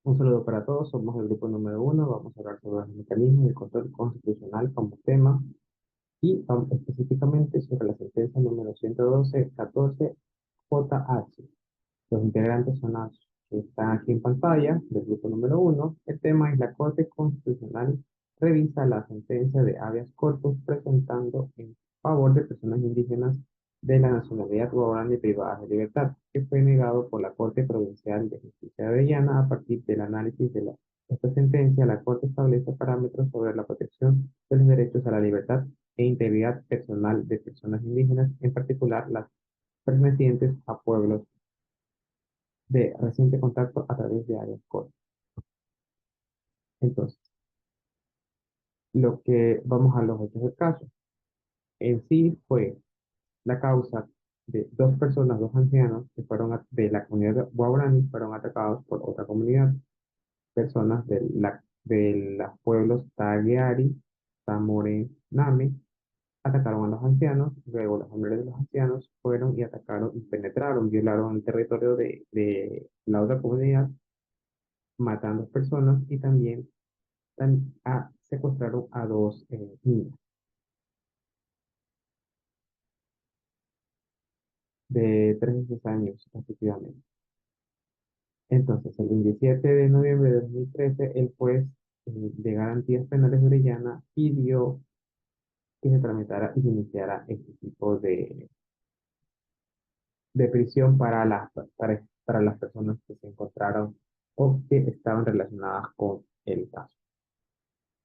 Un saludo para todos, somos el grupo número uno, vamos a hablar sobre los mecanismos del control constitucional como tema y específicamente sobre la sentencia número 112-14 JH. Los integrantes son los que están aquí en pantalla del grupo número uno. El tema es la Corte Constitucional revisa la sentencia de habeas corpus presentando en favor de personas indígenas de la nacionalidad guaraní privadas de libertad, que fue negado por la Corte Provincial de Justicia de Avellana. A partir del análisis de esta sentencia, la Corte establece parámetros sobre la protección de los derechos a la libertad e integridad personal de personas indígenas, en particular las pertenecientes a pueblos de reciente contacto a través de áreas cortas. Entonces, lo que vamos a los hechos del caso. En sí fue la causa de dos personas, dos ancianos que fueron de la comunidad guaraní, fueron atacados por otra comunidad, personas de los pueblos Tagueari, Tamorename, atacaron a los ancianos, luego los familiares de los ancianos fueron y atacaron y penetraron, violaron el territorio de la otra comunidad, matando personas y también secuestraron a dos niñas de 3 y 6 años, respectivamente. Entonces, el 27 de noviembre de 2013, el juez de garantías penales de Orellana pidió que se tramitara y se iniciara este tipo de prisión para las personas que se encontraron o que estaban relacionadas con el caso.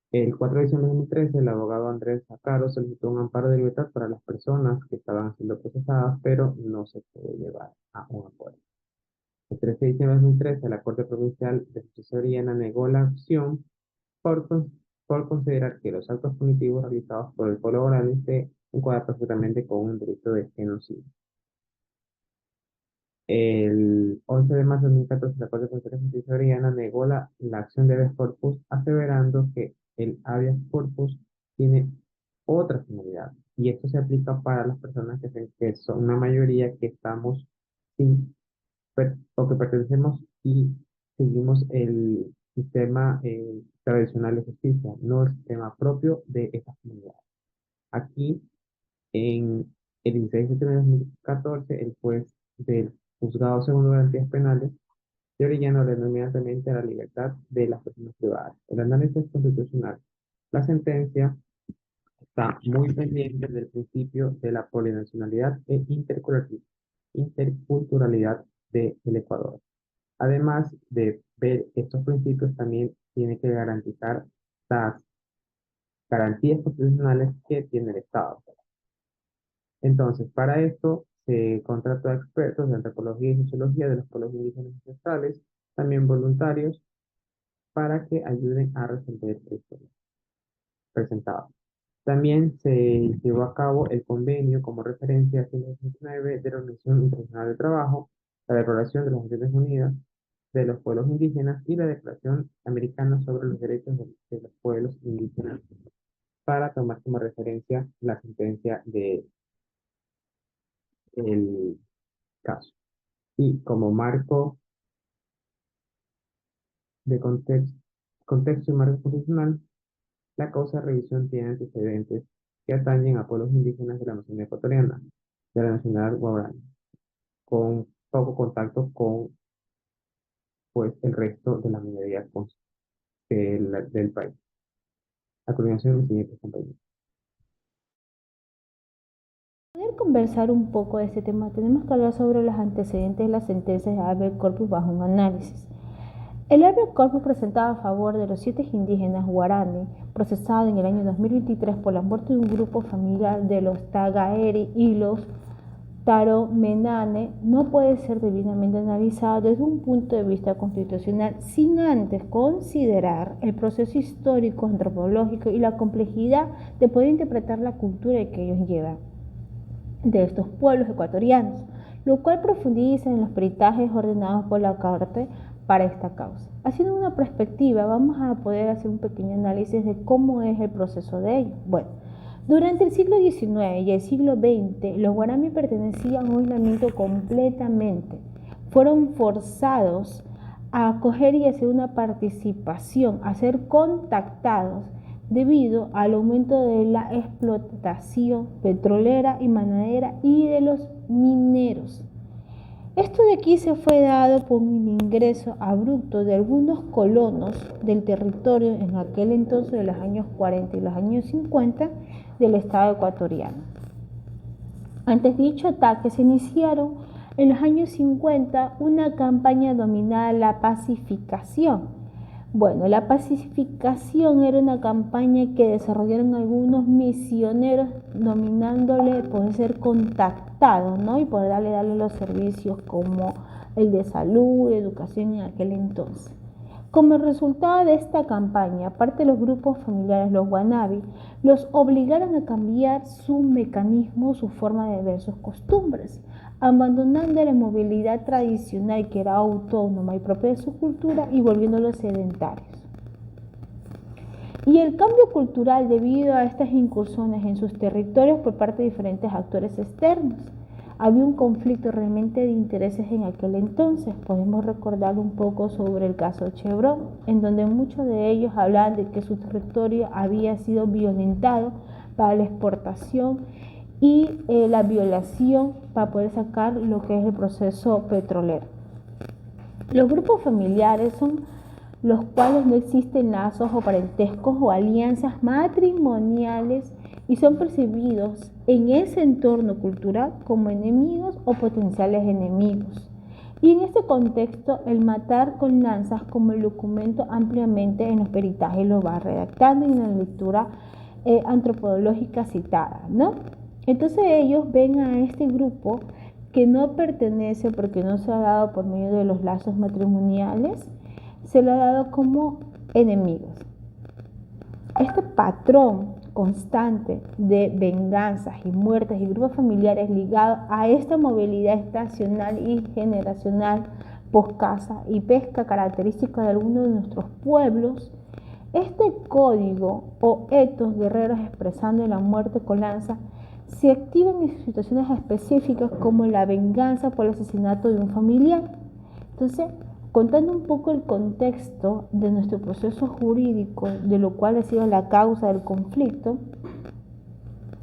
El 4 de diciembre de 2013, el abogado Andrés Acaro solicitó un amparo de libertad para las personas que estaban siendo procesadas, pero no se pudo llevar a un acuerdo. El 13 de diciembre de 2013, la Corte Provincial de Justicia de Orellana negó la acción por, con- por considerar que los actos punitivos realizados por el pueblo guaraní se encuadran perfectamente con un delito de genocidio. El 11 de marzo de 2014, la Corte Constitucional de Justicia de Orellana negó la acción de habeas corpus, aseverando que el habeas corpus tiene otra finalidad. Y esto se aplica para las personas que son una mayoría que estamos sin, o que pertenecemos y seguimos el sistema tradicional de justicia, no el sistema propio de esta comunidad. Aquí, en el 16 de septiembre de 2014, el juez del Juzgado Segundo de Garantías Penales de Orellana ordenó inmediatamente a la libertad de las personas privadas. El análisis constitucional. La sentencia está muy pendiente del principio de la plurinacionalidad e interculturalidad del Ecuador. Además de ver estos principios, también tiene que garantizar las garantías constitucionales que tiene el Estado. Entonces, para esto se contrató a expertos de antropología y sociología de los pueblos indígenas ancestrales, también voluntarios, para que ayuden a resolver el problema presentado. También se llevó a cabo el convenio como referencia 169 de la Organización Internacional del Trabajo, la Declaración de las Naciones Unidas de los Pueblos Indígenas y la Declaración Americana sobre los Derechos de los Pueblos Indígenas para tomar como referencia la sentencia del caso. Y como marco de contexto y marco constitucional, la causa de revisión tiene antecedentes que atañen a pueblos indígenas de la Amazonía ecuatoriana, de la nacionalidad guaraní, con poco contacto con pues, el resto de las minorías del país. A continuación, mis siguientes compañeros. Para poder conversar un poco de este tema, tenemos que hablar sobre los antecedentes de las sentencias de habeas corpus bajo un análisis. El habeas corpus presentado a favor de los 7 indígenas guaraní, procesado en el año 2023 por la muerte de un grupo familiar de los Tagaeri y los Taromenane, no puede ser debidamente analizado desde un punto de vista constitucional sin antes considerar el proceso histórico, antropológico y la complejidad de poder interpretar la cultura que ellos llevan de estos pueblos ecuatorianos, lo cual profundiza en los peritajes ordenados por la Corte para esta causa. Haciendo una perspectiva, vamos a poder hacer un pequeño análisis de cómo es el proceso de ello. Bueno, durante el siglo XIX y el siglo XX, los guaraní pertenecían a un aislamiento completamente. Fueron forzados a acoger y hacer una participación, a ser contactados debido al aumento de la explotación petrolera y manadera y de los mineros. Esto de aquí se fue dado por un ingreso abrupto de algunos colonos del territorio en aquel entonces de los años 40 y los años 50 del estado ecuatoriano. Antes dicho ataque se iniciaron en los años 50 una campaña denominada la pacificación. Bueno, la pacificación era una campaña que desarrollaron algunos misioneros nominándole poder ser contactados, ¿no? Y poder darle los servicios como el de salud, educación en aquel entonces. Como resultado de esta campaña, aparte de los grupos familiares, los Guanabí, los obligaron a cambiar su mecanismo, su forma de ver, sus costumbres, abandonando la movilidad tradicional que era autónoma y propia de su cultura y volviéndolos sedentarios. Y el cambio cultural debido a estas incursiones en sus territorios por parte de diferentes actores externos. Había un conflicto realmente de intereses en aquel entonces. Podemos recordar un poco sobre el caso Chevron, en donde muchos de ellos hablaban de que su territorio había sido violentado para la exportación y la violación para poder sacar lo que es el proceso petrolero. Los grupos familiares son los cuales no existen lazos o parentescos o alianzas matrimoniales y son percibidos en ese entorno cultural como enemigos o potenciales enemigos. Y en este contexto, el matar con lanzas como el documento ampliamente en los peritajes lo va redactando en la lectura antropológica citada, ¿no? Entonces ellos ven a este grupo que no pertenece porque no se ha dado por medio de los lazos matrimoniales, se lo ha dado como enemigos. Este patrón constante de venganzas y muertes y grupos familiares ligados a esta movilidad estacional y generacional post-caza y pesca característica de algunos de nuestros pueblos, este código o etos guerreros expresando la muerte con lanza se activan en situaciones específicas como la venganza por el asesinato de un familiar. Entonces, contando un poco el contexto de nuestro proceso jurídico, de lo cual ha sido la causa del conflicto,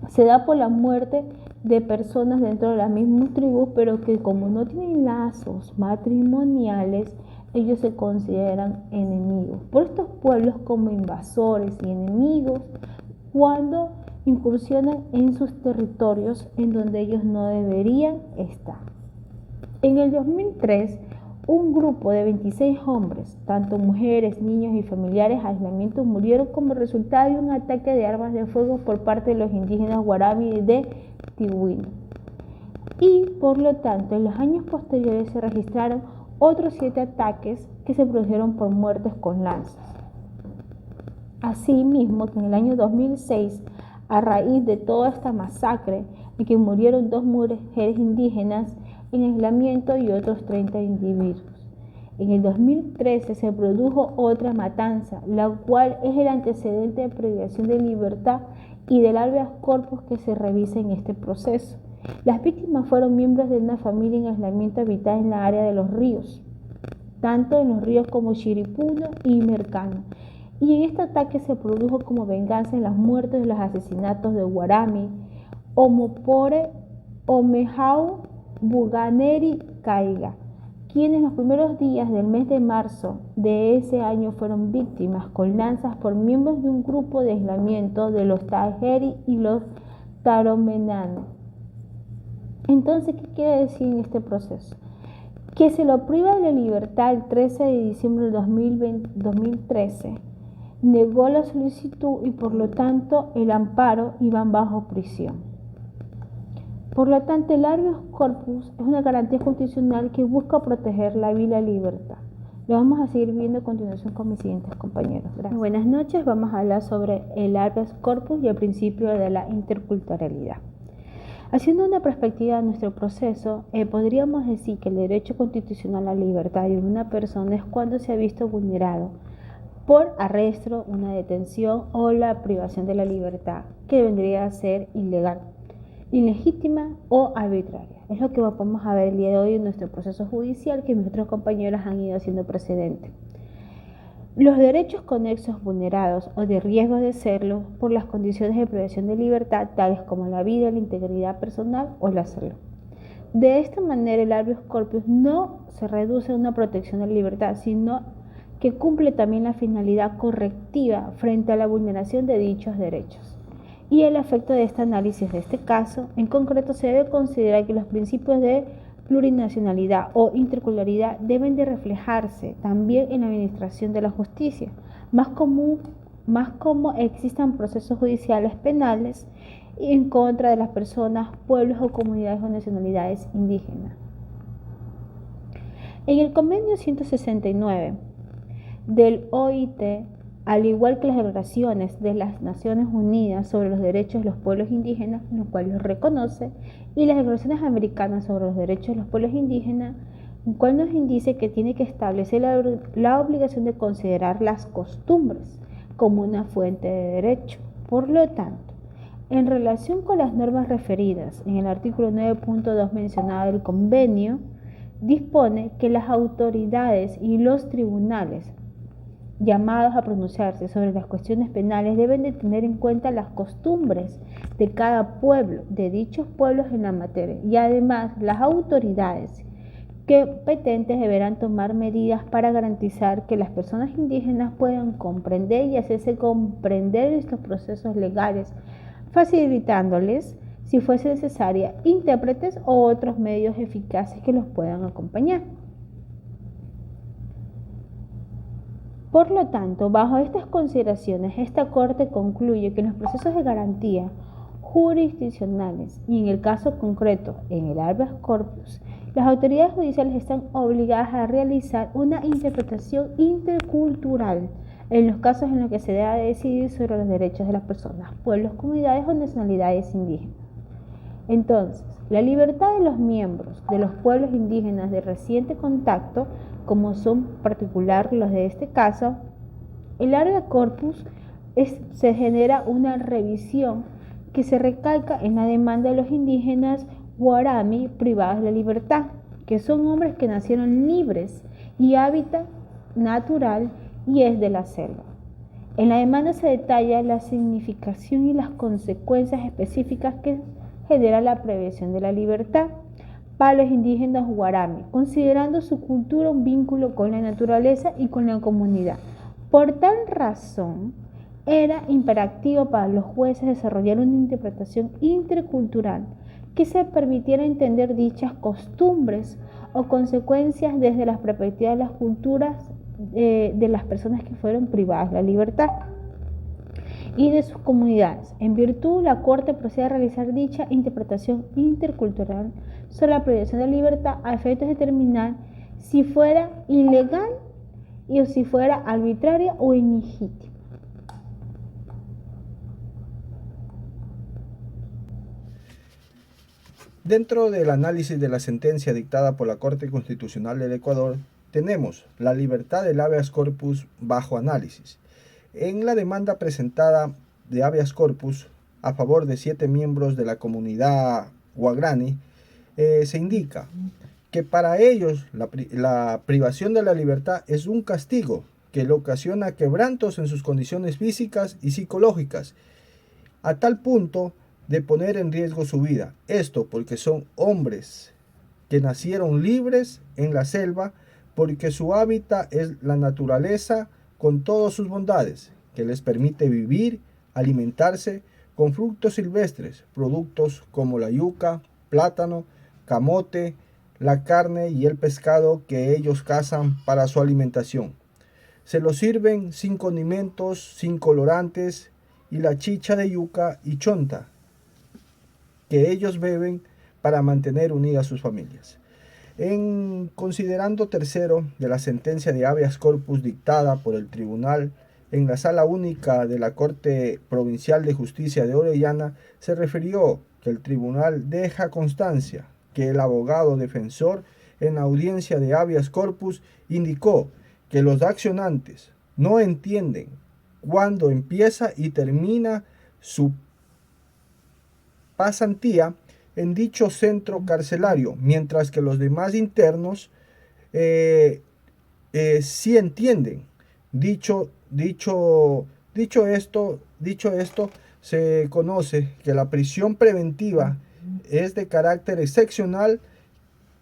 se da por la muerte de personas dentro de las mismas tribus, pero que como no tienen lazos matrimoniales, ellos se consideran enemigos por estos pueblos como invasores y enemigos cuando incursionan en sus territorios en donde ellos no deberían estar. En el 2003, un grupo de 26 hombres, tanto mujeres, niños y familiares aislamientos, murieron como resultado de un ataque de armas de fuego por parte de los indígenas Guarani de Tihuina. Y por lo tanto, en los años posteriores se registraron otros 7 ataques que se produjeron por muertes con lanzas. Asimismo, que en el año 2006, a raíz de toda esta masacre en que murieron 2 mujeres indígenas en aislamiento y otros 30 individuos. En el 2013 se produjo otra matanza, la cual es el antecedente de privación de libertad y del habeas corpus que se revisa en este proceso. Las víctimas fueron miembros de una familia en aislamiento habitada en la área de los ríos, tanto en los ríos como Chiripuno y Mercano. Y en este ataque se produjo como venganza en las muertes de los asesinatos de Guarami, Omopore, Omejau, Buganeri, Caiga, quienes en los primeros días del mes de marzo de ese año fueron víctimas con lanzas por miembros de un grupo de aislamiento de los Tajeri y los Taromenano. Entonces, ¿qué quiere decir en este proceso? Que se lo priva de la libertad el 13 de diciembre del 2013, negó la solicitud y por lo tanto el amparo iban bajo prisión. Por lo tanto, el habeas corpus es una garantía constitucional que busca proteger la vida y la libertad. Lo vamos a seguir viendo a continuación con mis siguientes compañeros. Gracias. Buenas noches, vamos a hablar sobre el habeas corpus y el principio de la interculturalidad. Haciendo una perspectiva de nuestro proceso, podríamos decir que el derecho constitucional a la libertad de una persona es cuando se ha visto vulnerado por arresto, una detención o la privación de la libertad, que vendría a ser ilegal. ilegítima o arbitraria. Es lo que vamos a ver el día de hoy en nuestro proceso judicial, que nuestros compañeros han ido haciendo precedente. Los derechos conexos vulnerados o de riesgo de serlo por las condiciones de privación de libertad, tales como la vida, la integridad personal o la salud. De esta manera, el habeas corpus no se reduce a una protección de la libertad, sino que cumple también la finalidad correctiva frente a la vulneración de dichos derechos. Y el efecto de este análisis de este caso, en concreto, se debe considerar que los principios de plurinacionalidad o interculturalidad deben de reflejarse también en la administración de la justicia, más como existan procesos judiciales penales en contra de las personas, pueblos o comunidades o nacionalidades indígenas. En el convenio 169 del OIT, al igual que las declaraciones de las Naciones Unidas sobre los derechos de los pueblos indígenas, lo cual los reconoce, y las declaraciones americanas sobre los derechos de los pueblos indígenas, el cual nos indica que tiene que establecer la obligación de considerar las costumbres como una fuente de derecho. Por lo tanto, en relación con las normas referidas en el artículo 9.2 mencionado del convenio, dispone que las autoridades y los tribunales llamados a pronunciarse sobre las cuestiones penales deben de tener en cuenta las costumbres de cada pueblo, de dichos pueblos en la materia, y además las autoridades competentes deberán tomar medidas para garantizar que las personas indígenas puedan comprender y hacerse comprender estos procesos legales, facilitándoles, si fuese necesaria, intérpretes o otros medios eficaces que los puedan acompañar. Por lo tanto, bajo estas consideraciones, esta Corte concluye que en los procesos de garantía jurisdiccionales y en el caso concreto, en el habeas corpus, las autoridades judiciales están obligadas a realizar una interpretación intercultural en los casos en los que se deba decidir sobre los derechos de las personas, pueblos, comunidades o nacionalidades indígenas. Entonces, la libertad de los miembros de los pueblos indígenas de reciente contacto, como son particular los de este caso, el habeas corpus se genera una revisión que se recalca en la demanda de los indígenas guarani privados de la libertad, que son hombres que nacieron libres y hábitat natural y es de la selva. En la demanda se detalla la significación y las consecuencias específicas que genera la privación de la libertad para los indígenas guarani, considerando su cultura un vínculo con la naturaleza y con la comunidad. Por tal razón, era imperativo para los jueces desarrollar una interpretación intercultural que se permitiera entender dichas costumbres o consecuencias desde las perspectivas de las culturas de las personas que fueron privadas de la libertad y de sus comunidades. En virtud, la Corte procede a realizar dicha interpretación intercultural sobre la privación de libertad a efectos de determinar si fuera ilegal o si fuera arbitraria o ilegítima. Dentro del análisis de la sentencia dictada por la Corte Constitucional del Ecuador, tenemos la libertad del habeas corpus bajo análisis. En la demanda presentada de habeas corpus a favor de 7 miembros de la comunidad guarani, se indica que para ellos la privación de la libertad es un castigo que le ocasiona quebrantos en sus condiciones físicas y psicológicas, a tal punto de poner en riesgo su vida. Esto porque son hombres que nacieron libres en la selva, porque su hábitat es la naturaleza con todas sus bondades, que les permite vivir, alimentarse con frutos silvestres, productos como la yuca, plátano, camote, la carne y el pescado que ellos cazan para su alimentación. Se lo sirven sin condimentos, sin colorantes, y la chicha de yuca y chonta que ellos beben para mantener unidas sus familias. En considerando tercero de la sentencia de habeas corpus dictada por el tribunal en la Sala Única de la Corte Provincial de Justicia de Orellana, se refirió que el tribunal deja constancia que el abogado defensor en la audiencia de habeas corpus indicó que los accionantes no entienden cuándo empieza y termina su pasantía en dicho centro carcelario, mientras que los demás internos sí entienden. Dicho esto, se conoce que la prisión preventiva es de carácter excepcional,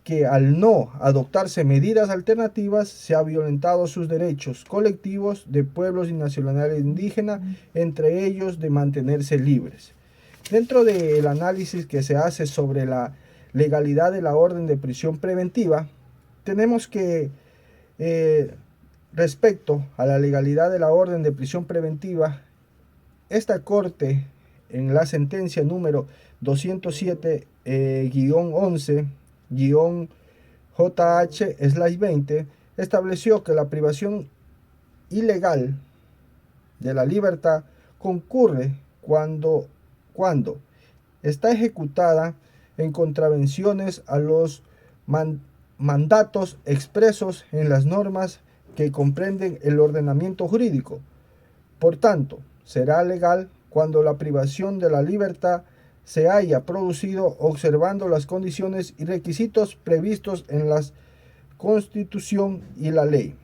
que al no adoptarse medidas alternativas se ha violentado sus derechos colectivos de pueblos y nacionalidades indígenas, entre ellos de mantenerse libres. Dentro del análisis que se hace sobre la legalidad de la orden de prisión preventiva, tenemos que respecto a la legalidad de la orden de prisión preventiva, esta Corte, en la sentencia número 207-11-JH/20, estableció que la privación ilegal de la libertad concurre cuando está ejecutada en contravenciones a los mandatos expresos en las normas que comprenden el ordenamiento jurídico. Por tanto, será legal cuando la privación de la libertad se haya producido observando las condiciones y requisitos previstos en la Constitución y la ley.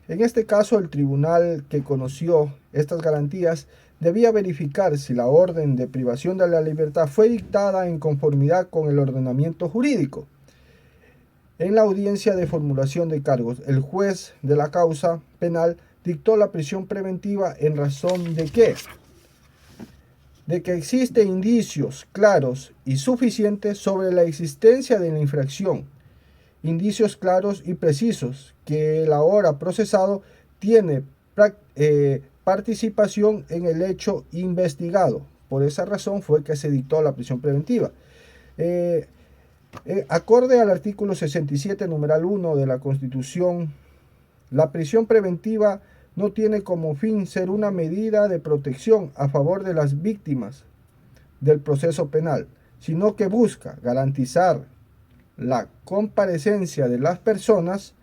En este caso, el tribunal que conoció estas garantías debía verificar si la orden de privación de la libertad fue dictada en conformidad con el ordenamiento jurídico. En la audiencia de formulación de cargos, el juez de la causa penal dictó la prisión preventiva en razón de que existen indicios claros y suficientes sobre la existencia de la infracción, indicios claros y precisos que el ahora procesado tiene participación en el hecho investigado. Por esa razón fue que se dictó la prisión preventiva. Acorde al artículo 67, numeral 1 de la Constitución, la prisión preventiva no tiene como fin ser una medida de protección a favor de las víctimas del proceso penal, sino que busca garantizar la comparecencia de las personas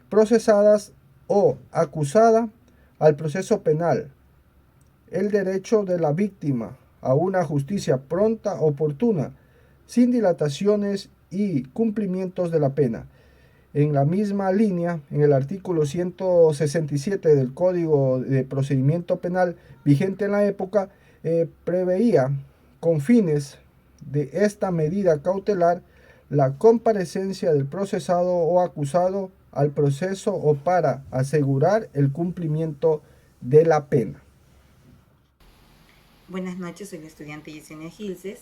procesadas o acusadas al proceso penal, el derecho de la víctima a una justicia pronta, oportuna, sin dilataciones y cumplimientos de la pena. En la misma línea, en el artículo 167 del Código de Procedimiento Penal vigente en la época, preveía con fines de esta medida cautelar la comparecencia del procesado o acusado al proceso o para asegurar el cumplimiento de la pena. Buenas noches, soy la estudiante Yesenia Gilces.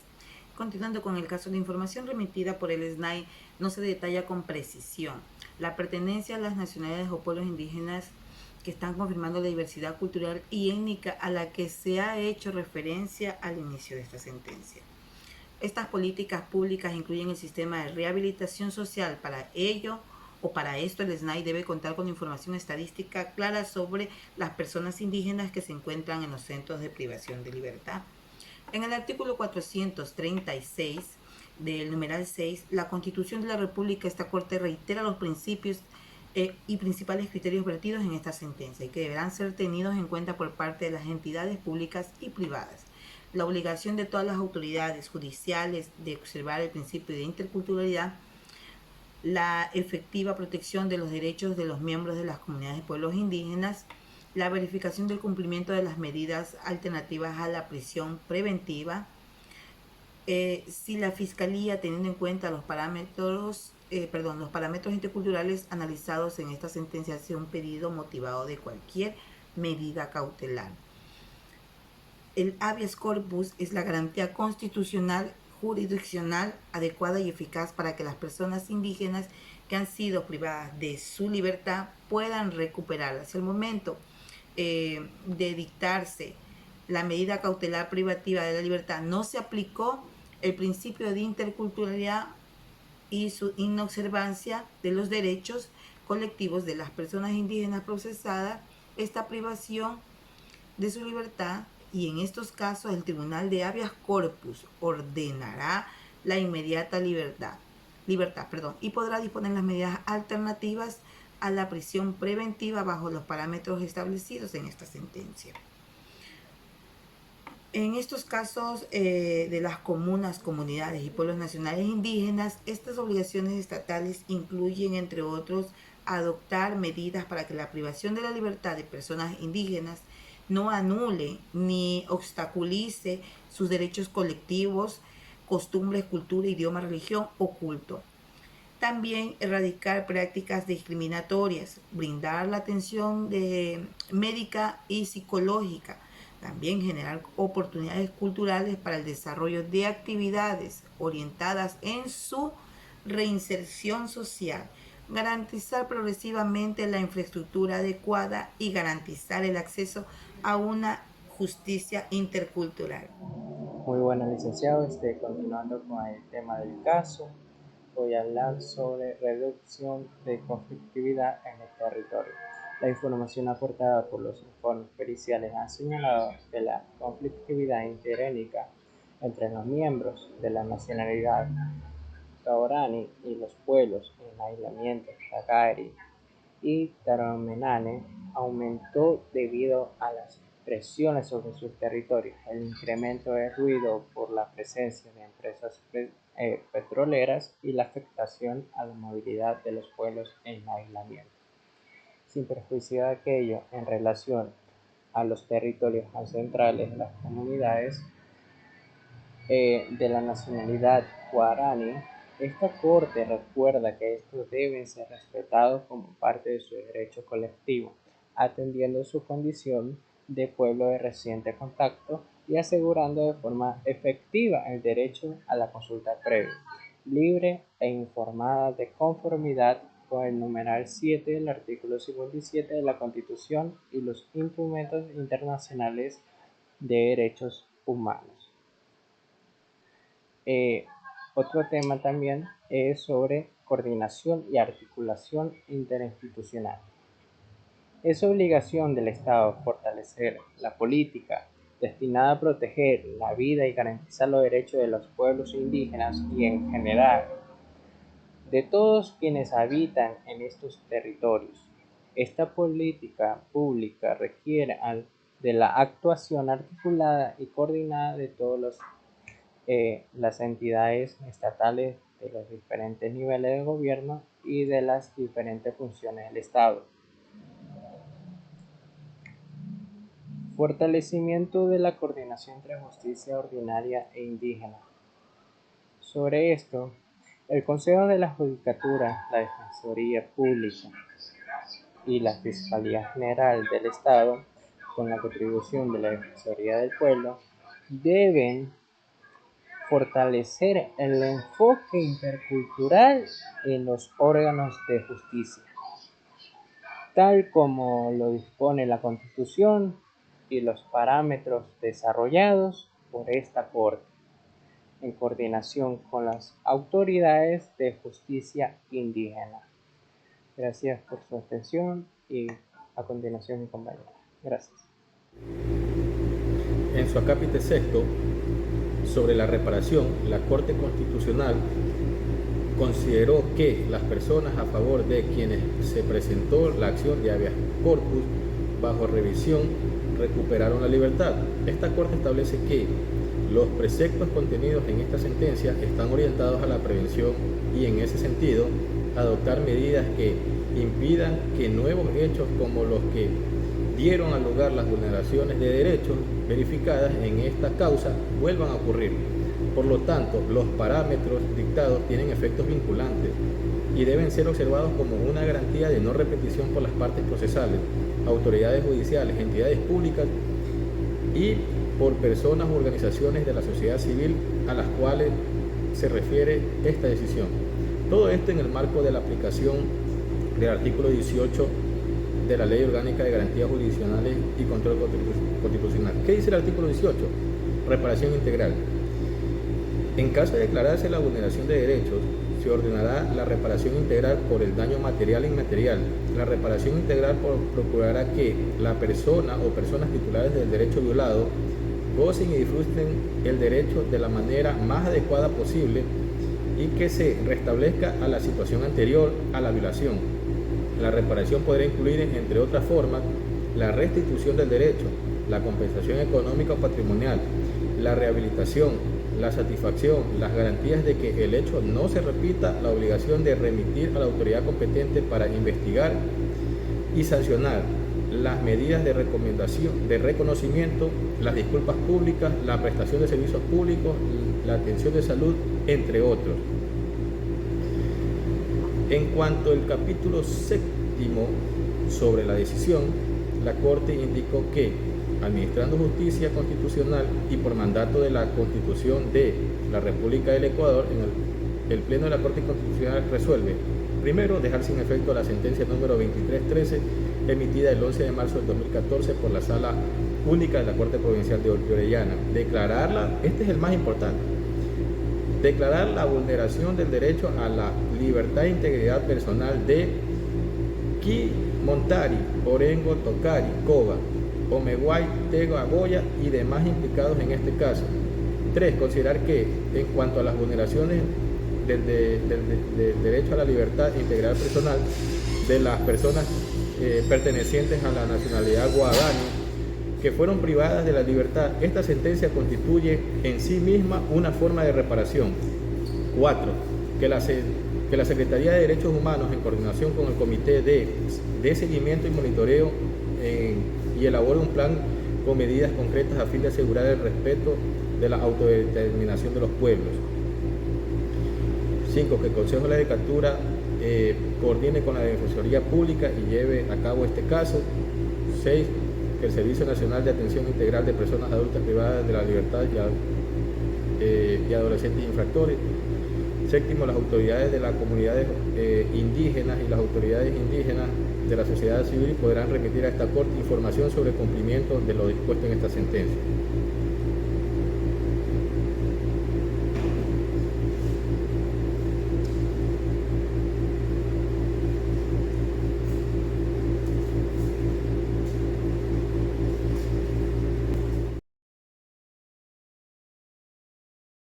Continuando con el caso, de información remitida por el SNAI no se detalla con precisión la pertenencia a las nacionalidades o pueblos indígenas que están confirmando la diversidad cultural y étnica a la que se ha hecho referencia al inicio de esta sentencia. Estas políticas públicas incluyen el sistema de rehabilitación social. Para ello o para esto, el SNAI debe contar con información estadística clara sobre las personas indígenas que se encuentran en los centros de privación de libertad. En el artículo 436 del numeral 6, la Constitución de la República, esta Corte reitera los principios y principales criterios vertidos en esta sentencia y que deberán ser tenidos en cuenta por parte de las entidades públicas y privadas. La obligación de todas las autoridades judiciales de observar el principio de interculturalidad, la efectiva protección de los derechos de los miembros de las comunidades de pueblos indígenas, la verificación del cumplimiento de las medidas alternativas a la prisión preventiva, si la Fiscalía, teniendo en cuenta los parámetros interculturales analizados en esta sentencia, hace un pedido motivado de cualquier medida cautelar. El habeas corpus es la garantía constitucional jurisdiccional adecuada y eficaz para que las personas indígenas que han sido privadas de su libertad puedan recuperarla. Hacia el momento de dictarse la medida cautelar privativa de la libertad, no se aplicó el principio de interculturalidad y su inobservancia de los derechos colectivos de las personas indígenas procesadas, esta privación de su libertad, y en estos casos el Tribunal de Habeas Corpus ordenará la inmediata libertad, y podrá disponer las medidas alternativas a la prisión preventiva bajo los parámetros establecidos en esta sentencia. En estos casos de las comunas, comunidades y pueblos nacionales indígenas, estas obligaciones estatales incluyen, entre otros, adoptar medidas para que la privación de la libertad de personas indígenas no anule ni obstaculice sus derechos colectivos, costumbres, cultura, idioma, religión o culto. También erradicar prácticas discriminatorias, brindar la atención médica y psicológica. También generar oportunidades culturales para el desarrollo de actividades orientadas en su reinserción social. Garantizar progresivamente la infraestructura adecuada y garantizar el acceso a una justicia intercultural. Muy buenas, licenciado. Continuando con el tema del caso, voy a hablar sobre reducción de conflictividad en el territorio. La información aportada por los informes periciales ha señalado que la conflictividad interétnica entre los miembros de la nacionalidad guaraní y los pueblos en aislamiento Tagari y Taromenane aumentó debido a las presiones sobre sus territorios, el incremento de ruido por la presencia de empresas petroleras y la afectación a la movilidad de los pueblos en aislamiento. Sin perjuicio de aquello, en relación a los territorios ancestrales, las comunidades de la nacionalidad guaraní, esta Corte recuerda que estos deben ser respetados como parte de su derecho colectivo, atendiendo su condición de pueblo de reciente contacto y asegurando de forma efectiva el derecho a la consulta previa, libre e informada de conformidad con el numeral 7 del artículo 57 de la Constitución y los instrumentos internacionales de derechos humanos. Otro tema también es sobre coordinación y articulación interinstitucional. Es obligación del Estado fortalecer la política destinada a proteger la vida y garantizar los derechos de los pueblos indígenas y en general de todos quienes habitan en estos territorios. Esta política pública requiere de la actuación articulada y coordinada de todas las entidades estatales de los diferentes niveles de gobierno y de las diferentes funciones del Estado. Fortalecimiento de la coordinación entre justicia ordinaria e indígena. Sobre esto, el Consejo de la Judicatura, la Defensoría Pública y la Fiscalía General del Estado, con la contribución de la Defensoría del Pueblo, deben fortalecer el enfoque intercultural en los órganos de justicia, tal como lo dispone la Constitución y los parámetros desarrollados por esta Corte, en coordinación con las autoridades de justicia indígena. Gracias por su atención y a continuación mi compañero. Gracias. En su acápite sexto, sobre la reparación, la Corte Constitucional consideró que las personas a favor de quienes se presentó la acción de habeas corpus bajo revisión recuperaron la libertad. Esta Corte establece que los preceptos contenidos en esta sentencia están orientados a la prevención y en ese sentido adoptar medidas que impidan que nuevos hechos como los que dieron al lugar las vulneraciones de derechos verificadas en esta causa vuelvan a ocurrir. Por lo tanto, los parámetros dictados tienen efectos vinculantes y deben ser observados como una garantía de no repetición por las partes procesales, autoridades judiciales, entidades públicas y por personas o organizaciones de la sociedad civil a las cuales se refiere esta decisión. Todo esto en el marco de la aplicación del artículo 18 de la Ley Orgánica de Garantías Jurisdiccionales y Control Constitucional. ¿Qué dice el artículo 18? Reparación integral. En caso de declararse la vulneración de derechos, se ordenará la reparación integral por el daño material e inmaterial. La reparación integral procurará que la persona o personas titulares del derecho violado gocen y disfruten el derecho de la manera más adecuada posible y que se restablezca a la situación anterior a la violación. La reparación podrá incluir, entre otras formas, la restitución del derecho, la compensación económica o patrimonial, la rehabilitación, la satisfacción, las garantías de que el hecho no se repita, la obligación de remitir a la autoridad competente para investigar y sancionar, las medidas de recomendación, de reconocimiento, las disculpas públicas, la prestación de servicios públicos, la atención de salud, entre otros. En cuanto al capítulo 7 sobre la decisión, la Corte indicó que, administrando justicia constitucional y por mandato de la Constitución de la República del Ecuador, el Pleno de la Corte Constitucional resuelve: primero, dejar sin efecto la sentencia número 2313 emitida el 11 de marzo del 2014 por la Sala Única de la Corte Provincial de Orellana. Declararla, este es el más importante, declarar la vulneración del derecho a la libertad e integridad personal de Ki Montari, Orengo Tocari, Coba, Omeguay, Tego Aboya y demás implicados en este caso. 3. Considerar que, en cuanto a las vulneraciones del derecho a la libertad e integridad personal de las personas pertenecientes a la nacionalidad guaraní que fueron privadas de la libertad, esta sentencia constituye en sí misma una forma de reparación. 4. Que la Secretaría de Derechos Humanos, en coordinación con el Comité de Seguimiento y Monitoreo, y elabore un plan con medidas concretas a fin de asegurar el respeto de la autodeterminación de los pueblos. 5. Que el Consejo de la Judicatura coordine con la Defensoría Pública y lleve a cabo este caso. 6. Que el Servicio Nacional de Atención Integral de Personas Adultas Privadas de la Libertad y Adolescentes Infractores. 7. Las autoridades de las comunidades indígenas y las autoridades indígenas de la sociedad civil podrán remitir a esta Corte información sobre el cumplimiento de lo dispuesto en esta sentencia.